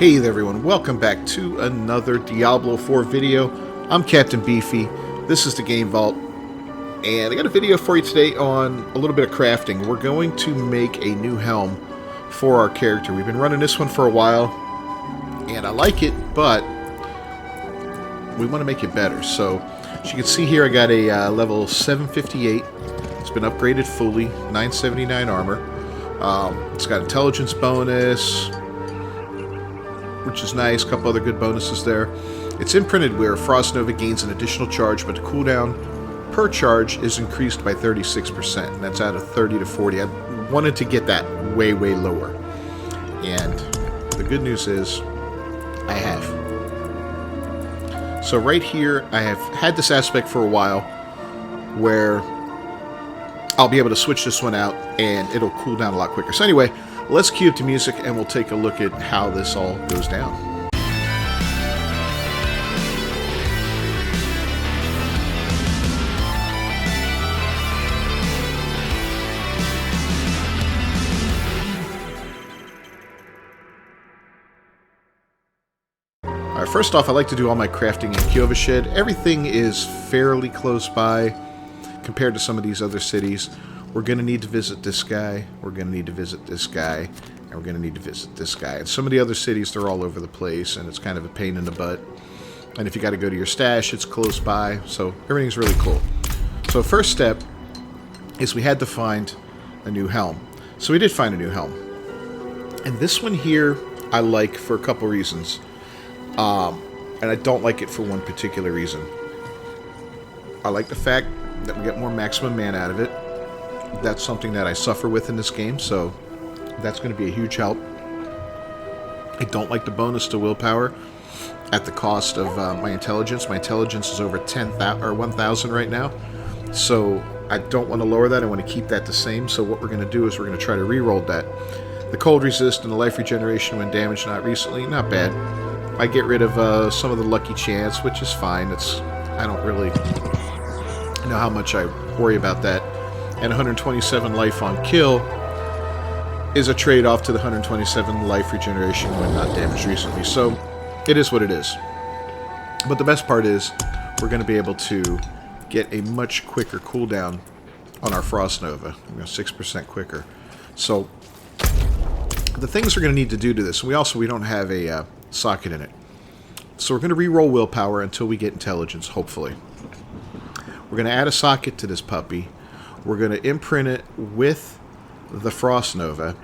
Hey there everyone, welcome back to another Diablo 4 video. I'm Captain Beefy, this is the Game Vault, and I got a video for you today on a little bit of crafting. We're going to make a new helm for our character. We've been running this one for a while, and I like it, but we want to make it better. So, as you can see here, I got a level 758. It's been upgraded fully, 979 armor. It's got intelligence bonus, which is nice. A couple other good bonuses there. It's imprinted where Frost Nova gains an additional charge, but the cooldown per charge is increased by 36%, and that's out of 30 to 40. I wanted to get that way lower, and the good news is I have. So right here, I have had this aspect for a while where I'll be able to switch this one out and it'll cool down a lot quicker. So anyway, let's cue up the music and we'll take a look at how this all goes down. Alright, first off, I like to do all my crafting in Kyovashed. Everything is fairly close by compared to some of these other cities. We're going to need to visit this guy, we're going to need to visit this guy, and we're going to need to visit this guy. And some of the other cities, they're all over the place, and it's kind of a pain in the butt. And if you got to go to your stash, it's close by, so everything's really cool. So first step is we had to find a new helm. So we did find a new helm. And this one here, I like for a couple reasons. And I don't like it for one particular reason. I like the fact that we get more maximum mana out of it. That's something that I suffer with in this game, so that's going to be a huge help. I don't like the bonus to willpower at the cost of my intelligence. My intelligence is over 10,000 or 1,000 right now, so I don't want to lower that. I want to keep that the same. So what we're going to do is we're going to try to re-roll that. The cold resist and the life regeneration when damaged not recently, not bad. I get rid of some of the lucky chance, which is fine. I don't really know how much I worry about that. And 127 life on kill is a trade-off to the 127 life regeneration when not damaged recently. So it is what it is. But the best part is we're going to be able to get a much quicker cooldown on our Frost Nova, 6% quicker. So the things we're going to need to do to this, we don't have a socket in it. So we're going to re-roll willpower until we get intelligence, hopefully. We're going to add a socket to this puppy. We're going to imprint it with the Frost Nova,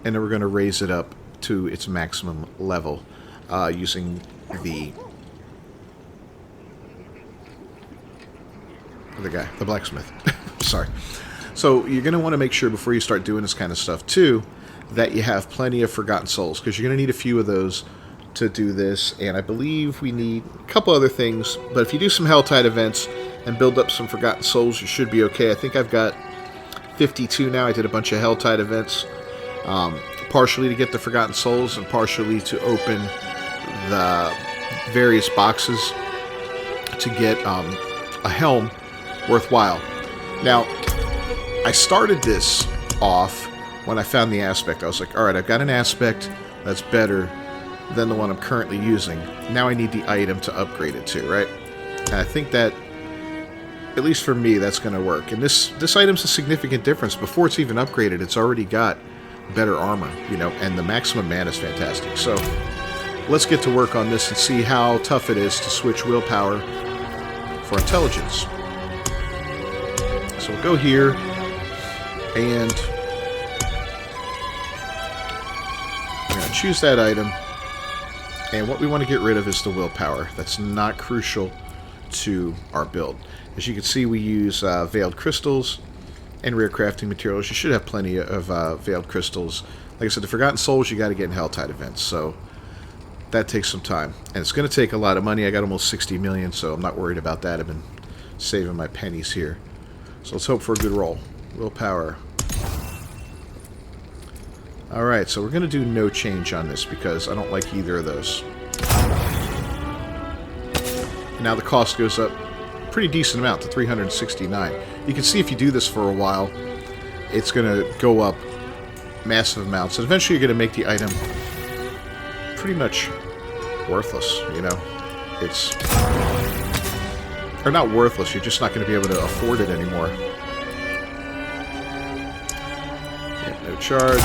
and then we're going to raise it up to its maximum level using the blacksmith. Sorry. So you're going to want to make sure before you start doing this kind of stuff too that you have plenty of Forgotten Souls, because you're going to need a few of those to do this, and I believe we need a couple other things, but if you do some Helltide events and build up some Forgotten Souls, you should be okay. I think I've got 52 now. I did a bunch of Helltide events, partially to get the Forgotten Souls and partially to open the various boxes to get a helm worthwhile. Now, I started this off when I found the aspect. I was like, alright, I've got an aspect that's better than the one I'm currently using. Now I need the item to upgrade it to, right? And I think that, at least for me, that's going to work. And this item's a significant difference. Before it's even upgraded, it's already got better armor, and the maximum mana is fantastic. So let's get to work on this and see how tough it is to switch willpower for intelligence. So we'll go here, and we're going to choose that item. And what we want to get rid of is the willpower. That's not crucial to our build. As you can see, we use veiled crystals and rare crafting materials. You should have plenty of veiled crystals. Like I said, the Forgotten Souls you got to get in Helltide events, so that takes some time. And it's going to take a lot of money. I got almost 60 million, so I'm not worried about that. I've been saving my pennies here. So let's hope for a good roll. Willpower. Alright, so we're going to do no change on this because I don't like either of those. And now the cost goes up a pretty decent amount to 369. You can see if you do this for a while, it's going to go up massive amounts. And eventually you're going to make the item pretty much worthless, you know. It's... Or not worthless, you're just not going to be able to afford it anymore. Yeah, no charge.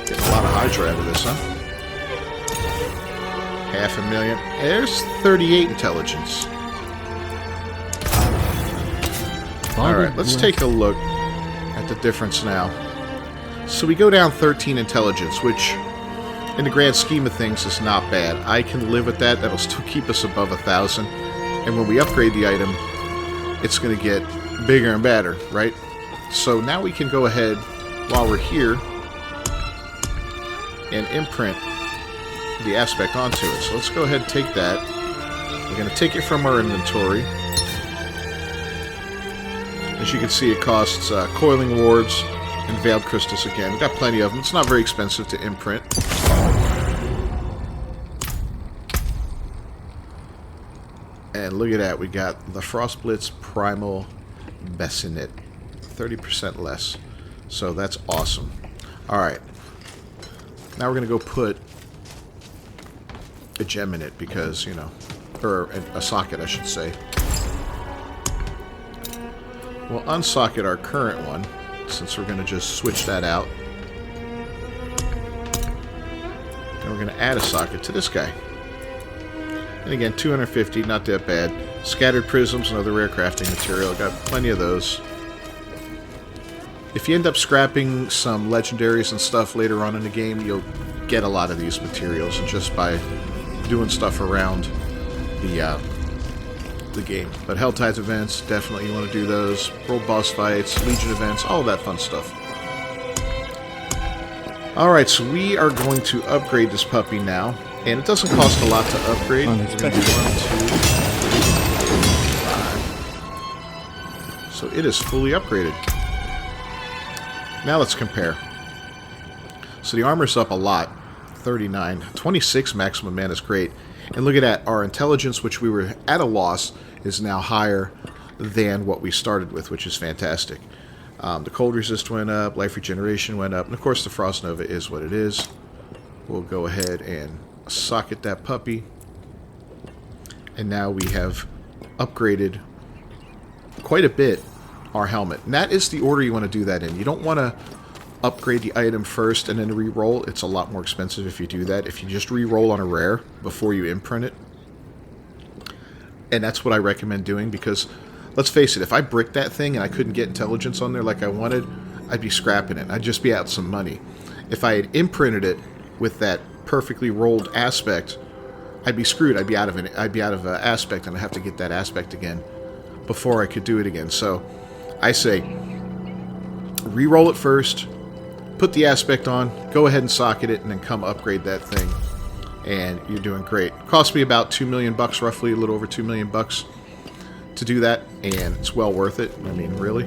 Getting a lot of Hydra out of this, huh? 500,000. There's 38 intelligence. Alright, let's take a look at the difference now. So we go down 13 intelligence, which in the grand scheme of things is not bad. I can live with that. That'll still keep us above 1,000. And when we upgrade the item, it's going to get bigger and better, right? So now we can go ahead, while we're here, and imprint the aspect onto it. So let's go ahead and take that. We're going to take it from our inventory. As you can see, it costs coiling wards and veiled crystals again. We've got plenty of them. It's not very expensive to imprint. And look at that. We got the Frostblitz Primal Bassinet. 30% less. So that's awesome. Alright. Now we're going to go put a gem in it because, you know, or a socket, I should say. We'll unsocket our current one, since we're going to just switch that out. And we're going to add a socket to this guy. And again, 250, not that bad. Scattered prisms, another rare crafting material. Got plenty of those. If you end up scrapping some legendaries and stuff later on in the game, you'll get a lot of these materials, and just by doing stuff around the game. But Helltides events, definitely you want to do those. World boss fights, Legion events, all that fun stuff. Alright, so we are going to upgrade this puppy now. And it doesn't cost a lot to upgrade. We're going to do 1, 2, 3, 5. So it is fully upgraded. Now let's compare. So the armor's up a lot. 39. 26 maximum mana is great. And look at that. Our intelligence, which we were at a loss, is now higher than what we started with, which is fantastic. The cold resist went up. Life regeneration went up. And of course the Frost Nova is what it is. We'll go ahead and socket that puppy. And now we have upgraded quite a bit our helmet. And that is the order you want to do that in. You don't want to upgrade the item first and then re-roll. It's a lot more expensive if you do that. If you just re-roll on a rare before you imprint it. And that's what I recommend doing, because let's face it, if I bricked that thing and I couldn't get intelligence on there like I wanted, I'd be scrapping it. I'd just be out some money. If I had imprinted it with that perfectly rolled aspect, I'd be screwed. I'd be out of aspect, and I'd have to get that aspect again before I could do it again. So I say re-roll it first, put the aspect on, go ahead and socket it, and then come upgrade that thing, and you're doing great. It cost me about $2 million bucks, roughly a little over $2 million bucks to do that, and it's well worth it. I mean, really,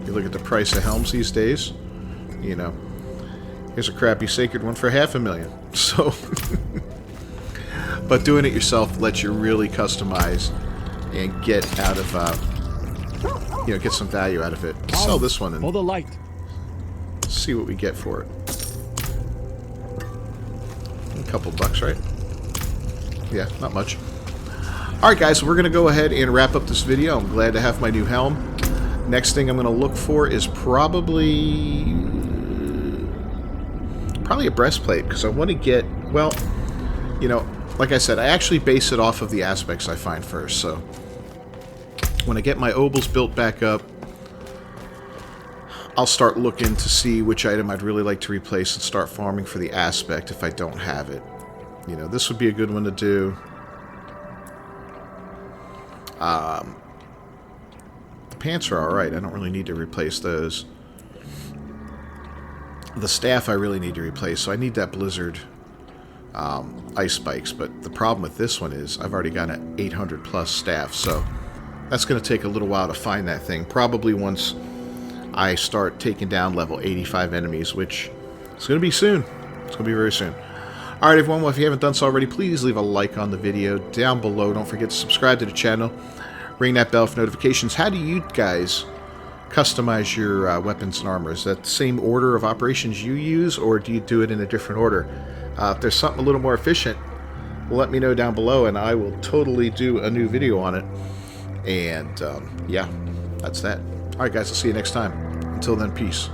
you look at the price of helms these days, you know, here's a crappy sacred one for $500,000. So but doing it yourself lets you really customize and get out of you know, get some value out of it. Sell this one and for the light. See what we get for it. A couple bucks, right? Yeah, not much. Alright guys, so we're going to go ahead and wrap up this video. I'm glad to have my new helm. Next thing I'm going to look for is probably a breastplate, because I want to get, well, you know, like I said, I actually base it off of the aspects I find first. So when I get my obols built back up, I'll start looking to see which item I'd really like to replace and start farming for the aspect if I don't have it. You know, this would be a good one to do. The pants are alright. I don't really need to replace those. The staff I really need to replace, so I need that Blizzard ice spikes. But the problem with this one is I've already got an 800 plus staff, so that's going to take a little while to find that thing. Probably once I start taking down level 85 enemies, which is going to be soon. It's going to be very soon. Alright everyone, well, if you haven't done so already, please leave a like on the video down below. Don't forget to subscribe to the channel. Ring that bell for notifications. How do you guys customize your weapons and armor? Is that the same order of operations you use, or do you do it in a different order? If there's something a little more efficient, let me know down below, and I will totally do a new video on it. And yeah, that's that. Alright guys, I'll see you next time. Until then, peace.